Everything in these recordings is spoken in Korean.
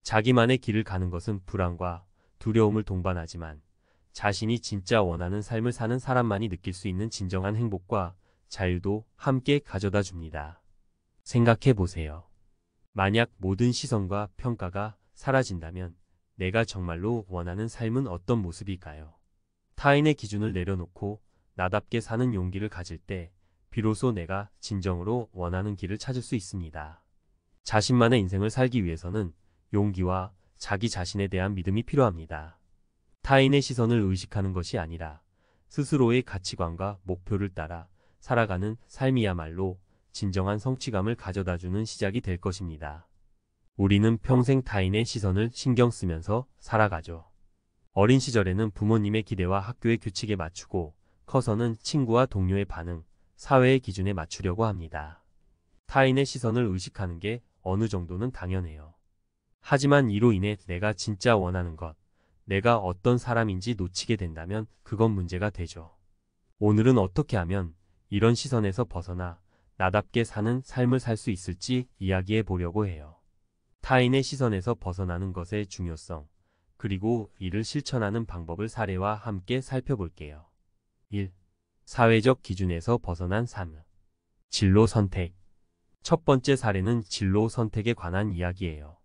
자기만의 길을 가는 것은 불안과 두려움을 동반하지만 자신이 진짜 원하는 삶을 사는 사람만이 느낄 수 있는 진정한 행복과 자유도 함께 가져다 줍니다. 생각해 보세요. 만약 모든 시선과 평가가 사라진다면 내가 정말로 원하는 삶은 어떤 모습일까요? 타인의 기준을 내려놓고 나답게 사는 용기를 가질 때 비로소 내가 진정으로 원하는 길을 찾을 수 있습니다. 자신만의 인생을 살기 위해서는 용기와 자기 자신에 대한 믿음이 필요합니다. 타인의 시선을 의식하는 것이 아니라 스스로의 가치관과 목표를 따라 살아가는 삶이야말로 진정한 성취감을 가져다주는 시작이 될 것입니다. 우리는 평생 타인의 시선을 신경 쓰면서 살아가죠. 어린 시절에는 부모님의 기대와 학교의 규칙에 맞추고 커서는 친구와 동료의 반응, 사회의 기준에 맞추려고 합니다. 타인의 시선을 의식하는 게 어느 정도는 당연해요. 하지만 이로 인해 내가 진짜 원하는 것, 내가 어떤 사람인지 놓치게 된다면 그건 문제가 되죠. 오늘은 어떻게 하면 이런 시선에서 벗어나 나답게 사는 삶을 살 수 있을지 이야기해 보려고 해요. 타인의 시선에서 벗어나는 것의 중요성, 그리고 이를 실천하는 방법을 사례와 함께 살펴볼게요. 1. 사회적 기준에서 벗어난 삶. 진로 선택. 첫 번째 사례는 진로 선택에 관한 이야기예요.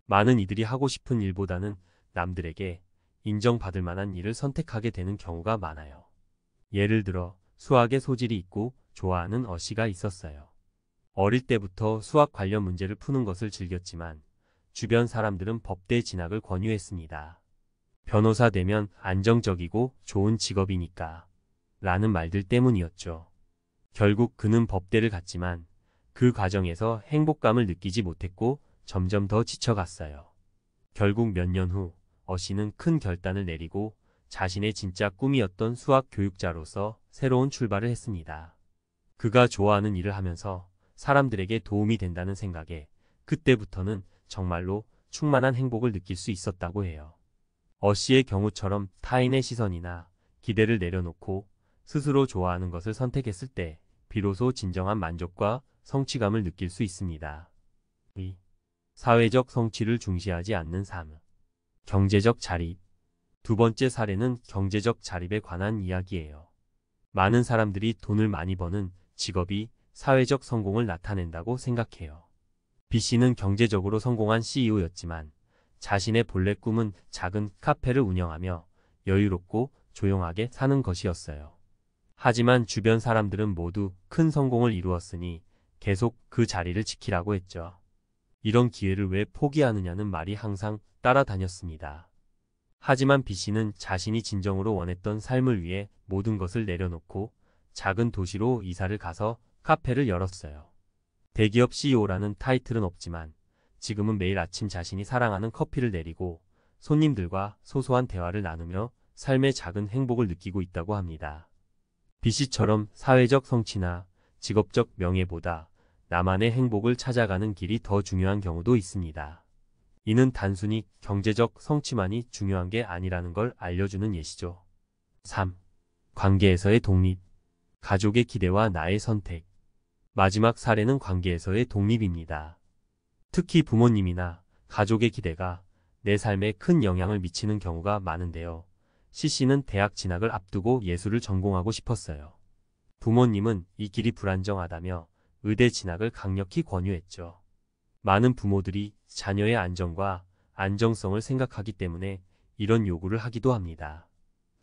많은 이들이 하고 싶은 일보다는 남들에게 인정받을 만한 일을 선택하게 되는 경우가 많아요. 예를 들어 수학에 소질이 있고 좋아하는 어씨가 있었어요. 어릴 때부터 수학 관련 문제를 푸는 것을 즐겼지만 주변 사람들은 법대 진학을 권유했습니다. 변호사 되면 안정적이고 좋은 직업이니까 라는 말들 때문이었죠. 결국 그는 법대를 갔지만 그 과정에서 행복감을 느끼지 못했고 점점 더 지쳐갔어요. 결국 몇 년 후 어씨는 큰 결단을 내리고 자신의 진짜 꿈이었던 수학 교육자로서 새로운 출발을 했습니다. 그가 좋아하는 일을 하면서 사람들에게 도움이 된다는 생각에 그때부터는 정말로 충만한 행복을 느낄 수 있었다고 해요. 어씨의 경우처럼 타인의 시선이나 기대를 내려놓고 스스로 좋아하는 것을 선택했을 때 비로소 진정한 만족과 성취감을 느낄 수 있습니다. 2. 사회적 성취를 중시하지 않는 삶. 경제적 자립. 두 번째 사례는 경제적 자립에 관한 이야기예요. 많은 사람들이 돈을 많이 버는 직업이 사회적 성공을 나타낸다고 생각해요. B씨는 경제적으로 성공한 CEO였지만 자신의 본래 꿈은 작은 카페를 운영하며 여유롭고 조용하게 사는 것이었어요. 하지만 주변 사람들은 모두 큰 성공을 이루었으니 계속 그 자리를 지키라고 했죠. 이런 기회를 왜 포기하느냐는 말이 항상 따라다녔습니다. 하지만 B씨는 자신이 진정으로 원했던 삶을 위해 모든 것을 내려놓고 작은 도시로 이사를 가서 카페를 열었어요. 대기업 CEO라는 타이틀은 없지만 지금은 매일 아침 자신이 사랑하는 커피를 내리고 손님들과 소소한 대화를 나누며 삶의 작은 행복을 느끼고 있다고 합니다. B씨처럼 사회적 성취나 직업적 명예보다 나만의 행복을 찾아가는 길이 더 중요한 경우도 있습니다. 이는 단순히 경제적 성취만이 중요한 게 아니라는 걸 알려주는 예시죠. 3. 관계에서의 독립. 가족의 기대와 나의 선택. 마지막 사례는 관계에서의 독립입니다. 특히 부모님이나 가족의 기대가 내 삶에 큰 영향을 미치는 경우가 많은데요. C씨는 대학 진학을 앞두고 예술을 전공하고 싶었어요. 부모님은 이 길이 불안정하다며 의대 진학을 강력히 권유했죠. 많은 부모들이 자녀의 안정과 안정성을 생각하기 때문에 이런 요구를 하기도 합니다.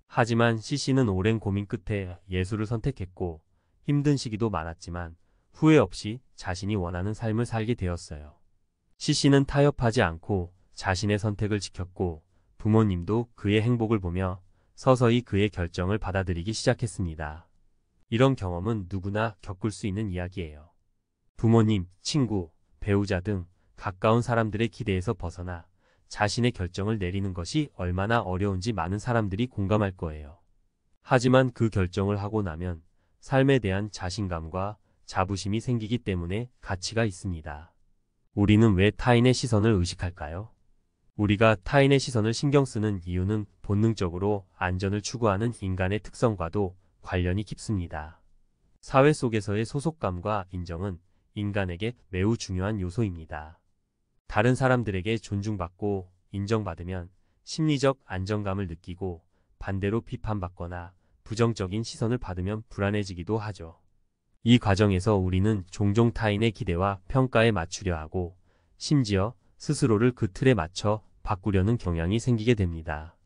하지만 C씨는 오랜 고민 끝에 예술을 선택했고 힘든 시기도 많았지만 후회 없이 자신이 원하는 삶을 살게 되었어요. C씨는 타협하지 않고 자신의 선택을 지켰고 부모님도 그의 행복을 보며 서서히 그의 결정을 받아들이기 시작했습니다. 이런 경험은 누구나 겪을 수 있는 이야기예요. 부모님, 친구, 배우자 등 가까운 사람들의 기대에서 벗어나 자신의 결정을 내리는 것이 얼마나 어려운지 많은 사람들이 공감할 거예요. 하지만 그 결정을 하고 나면 삶에 대한 자신감과 자부심이 생기기 때문에 가치가 있습니다. 우리는 왜 타인의 시선을 의식할까요? 우리가 타인의 시선을 신경 쓰는 이유는 본능적으로 안전을 추구하는 인간의 특성과도 관련이 깊습니다. 사회 속에서의 소속감과 인정은 인간에게 매우 중요한 요소입니다. 다른 사람들에게 존중받고 인정받으면 심리적 안정감을 느끼고, 반대로 비판받거나 부정적인 시선을 받으면 불안해지기도 하죠. 이 과정에서 우리는 종종 타인의 기대와 평가에 맞추려 하고, 심지어 스스로를 그 틀에 맞춰 바꾸려는 경향이 생기게 됩니다.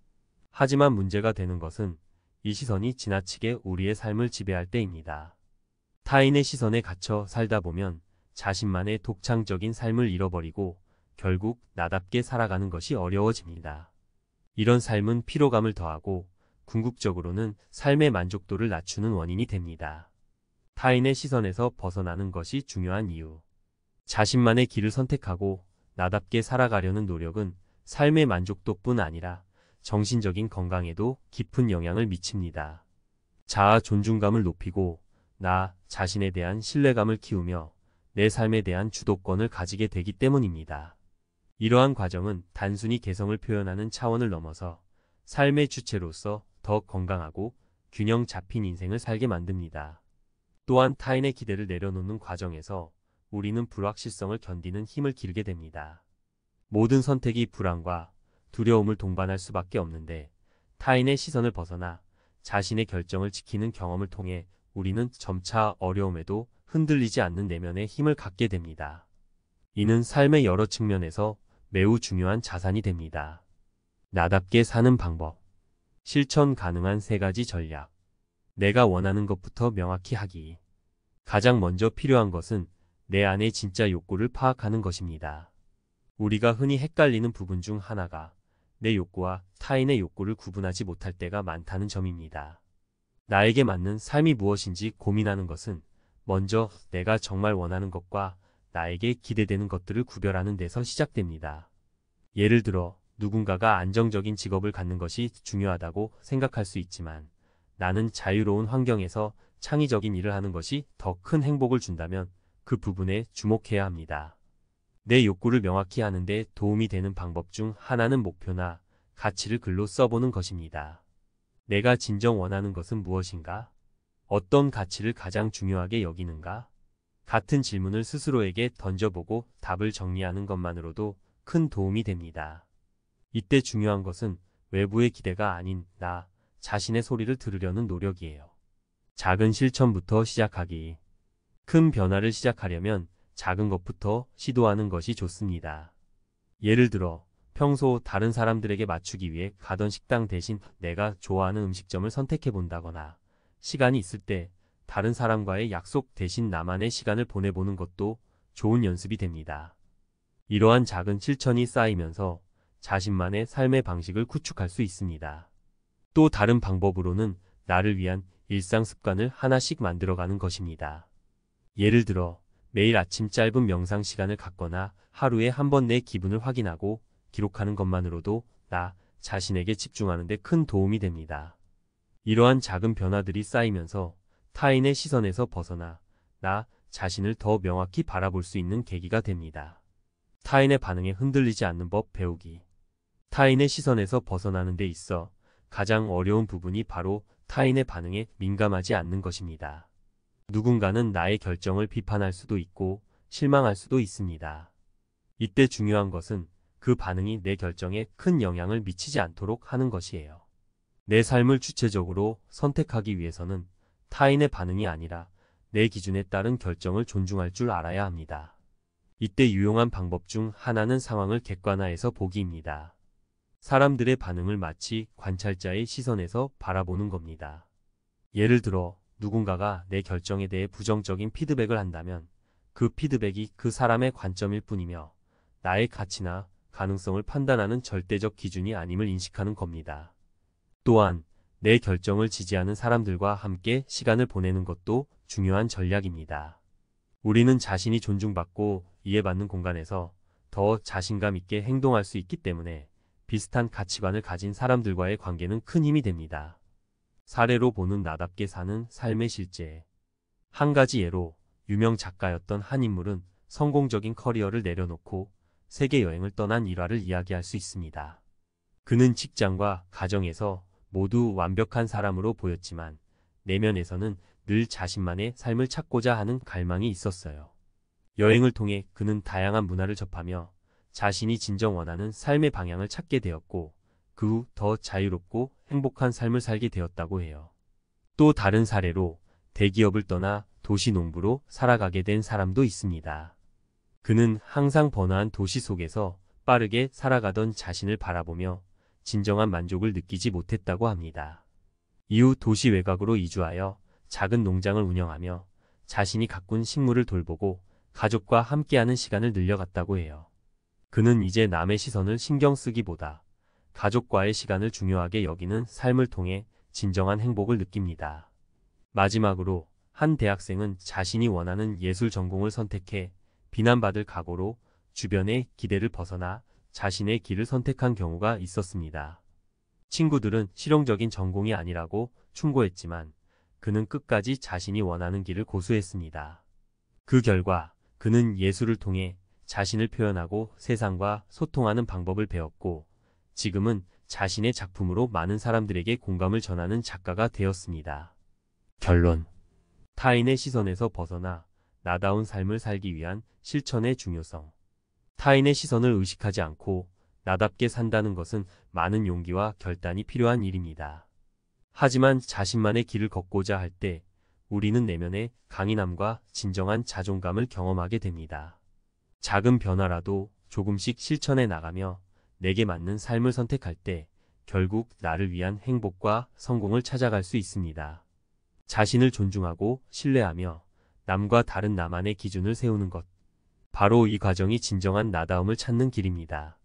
하지만 문제가 되는 것은 이 시선이 지나치게 우리의 삶을 지배할 때입니다. 타인의 시선에 갇혀 살다 보면 자신만의 독창적인 삶을 잃어버리고 결국 나답게 살아가는 것이 어려워집니다. 이런 삶은 피로감을 더하고 궁극적으로는 삶의 만족도를 낮추는 원인이 됩니다. 타인의 시선에서 벗어나는 것이 중요한 이유. 자신만의 길을 선택하고 나답게 살아가려는 노력은 삶의 만족도뿐 아니라 정신적인 건강에도 깊은 영향을 미칩니다. 자아 존중감을 높이고 나 자신에 대한 신뢰감을 키우며 내 삶에 대한 주도권을 가지게 되기 때문입니다. 이러한 과정은 단순히 개성을 표현하는 차원을 넘어서 삶의 주체로서 더 건강하고 균형 잡힌 인생을 살게 만듭니다. 또한 타인의 기대를 내려놓는 과정에서 우리는 불확실성을 견디는 힘을 기르게 됩니다. 모든 선택이 불안과 두려움을 동반할 수밖에 없는데, 타인의 시선을 벗어나 자신의 결정을 지키는 경험을 통해 우리는 점차 어려움에도 흔들리지 않는 내면의 힘을 갖게 됩니다. 이는 삶의 여러 측면에서 매우 중요한 자산이 됩니다. 나답게 사는 방법. 실천 가능한 3가지 전략. 내가 원하는 것부터 명확히 하기. 가장 먼저 필요한 것은 내 안의 진짜 욕구를 파악하는 것입니다. 우리가 흔히 헷갈리는 부분 중 하나가 내 욕구와 타인의 욕구를 구분하지 못할 때가 많다는 점입니다. 나에게 맞는 삶이 무엇인지 고민하는 것은 먼저 내가 정말 원하는 것과 나에게 기대되는 것들을 구별하는 데서 시작됩니다. 예를 들어 누군가가 안정적인 직업을 갖는 것이 중요하다고 생각할 수 있지만, 나는 자유로운 환경에서 창의적인 일을 하는 것이 더 큰 행복을 준다면 그 부분에 주목해야 합니다. 내 욕구를 명확히 하는 데 도움이 되는 방법 중 하나는 목표나 가치를 글로 써보는 것입니다. 내가 진정 원하는 것은 무엇인가? 어떤 가치를 가장 중요하게 여기는가? 같은 질문을 스스로에게 던져보고 답을 정리하는 것만으로도 큰 도움이 됩니다. 이때 중요한 것은 외부의 기대가 아닌 나 자신의 소리를 들으려는 노력이에요. 작은 실천부터 시작하기. 큰 변화를 시작하려면 작은 것부터 시도하는 것이 좋습니다. 예를 들어 평소 다른 사람들에게 맞추기 위해 가던 식당 대신 내가 좋아하는 음식점을 선택해 본다거나, 시간이 있을 때 다른 사람과의 약속 대신 나만의 시간을 보내보는 것도 좋은 연습이 됩니다. 이러한 작은 실천이 쌓이면서 자신만의 삶의 방식을 구축할 수 있습니다. 또 다른 방법으로는 나를 위한 일상 습관을 하나씩 만들어가는 것입니다. 예를 들어 매일 아침 짧은 명상 시간을 갖거나 하루에 한 번 내 기분을 확인하고 기록하는 것만으로도 나 자신에게 집중하는 데 큰 도움이 됩니다. 이러한 작은 변화들이 쌓이면서 타인의 시선에서 벗어나 나 자신을 더 명확히 바라볼 수 있는 계기가 됩니다. 타인의 반응에 흔들리지 않는 법 배우기. 타인의 시선에서 벗어나는 데 있어 가장 어려운 부분이 바로 타인의 반응에 민감하지 않는 것입니다. 누군가는 나의 결정을 비판할 수도 있고 실망할 수도 있습니다. 이때 중요한 것은 그 반응이 내 결정에 큰 영향을 미치지 않도록 하는 것이에요. 내 삶을 주체적으로 선택하기 위해서는 타인의 반응이 아니라 내 기준에 따른 결정을 존중할 줄 알아야 합니다. 이때 유용한 방법 중 하나는 상황을 객관화해서 보기입니다. 사람들의 반응을 마치 관찰자의 시선에서 바라보는 겁니다. 예를 들어 누군가가 내 결정에 대해 부정적인 피드백을 한다면 그 피드백이 그 사람의 관점일 뿐이며 나의 가치나 가능성을 판단하는 절대적 기준이 아님을 인식하는 겁니다. 또한 내 결정을 지지하는 사람들과 함께 시간을 보내는 것도 중요한 전략입니다. 우리는 자신이 존중받고 이해받는 공간에서 더 자신감 있게 행동할 수 있기 때문에 비슷한 가치관을 가진 사람들과의 관계는 큰 힘이 됩니다. 사례로 보는 나답게 사는 삶의 실제. 한 가지 예로 유명 작가였던 한 인물은 성공적인 커리어를 내려놓고 세계 여행을 떠난 일화를 이야기할 수 있습니다. 그는 직장과 가정에서 모두 완벽한 사람으로 보였지만 내면에서는 늘 자신만의 삶을 찾고자 하는 갈망이 있었어요. 여행을 통해 그는 다양한 문화를 접하며 자신이 진정 원하는 삶의 방향을 찾게 되었고 그 후 더 자유롭고 행복한 삶을 살게 되었다고 해요. 또 다른 사례로 대기업을 떠나 도시 농부로 살아가게 된 사람도 있습니다. 그는 항상 번화한 도시 속에서 빠르게 살아가던 자신을 바라보며 진정한 만족을 느끼지 못했다고 합니다. 이후 도시 외곽으로 이주하여 작은 농장을 운영하며 자신이 가꾼 식물을 돌보고 가족과 함께하는 시간을 늘려갔다고 해요. 그는 이제 남의 시선을 신경 쓰기보다 가족과의 시간을 중요하게 여기는 삶을 통해 진정한 행복을 느낍니다. 마지막으로 한 대학생은 자신이 원하는 예술 전공을 선택해 비난받을 각오로 주변의 기대를 벗어나 자신의 길을 선택한 경우가 있었습니다. 친구들은 실용적인 전공이 아니라고 충고했지만 그는 끝까지 자신이 원하는 길을 고수했습니다. 그 결과 그는 예술을 통해 자신을 표현하고 세상과 소통하는 방법을 배웠고 지금은 자신의 작품으로 많은 사람들에게 공감을 전하는 작가가 되었습니다. 결론. 타인의 시선에서 벗어나 나다운 삶을 살기 위한 실천의 중요성. 타인의 시선을 의식하지 않고 나답게 산다는 것은 많은 용기와 결단이 필요한 일입니다. 하지만 자신만의 길을 걷고자 할 때 우리는 내면의 강인함과 진정한 자존감을 경험하게 됩니다. 작은 변화라도 조금씩 실천해 나가며 내게 맞는 삶을 선택할 때 결국 나를 위한 행복과 성공을 찾아갈 수 있습니다. 자신을 존중하고 신뢰하며 남과 다른 나만의 기준을 세우는 것. 바로 이 과정이 진정한 나다움을 찾는 길입니다.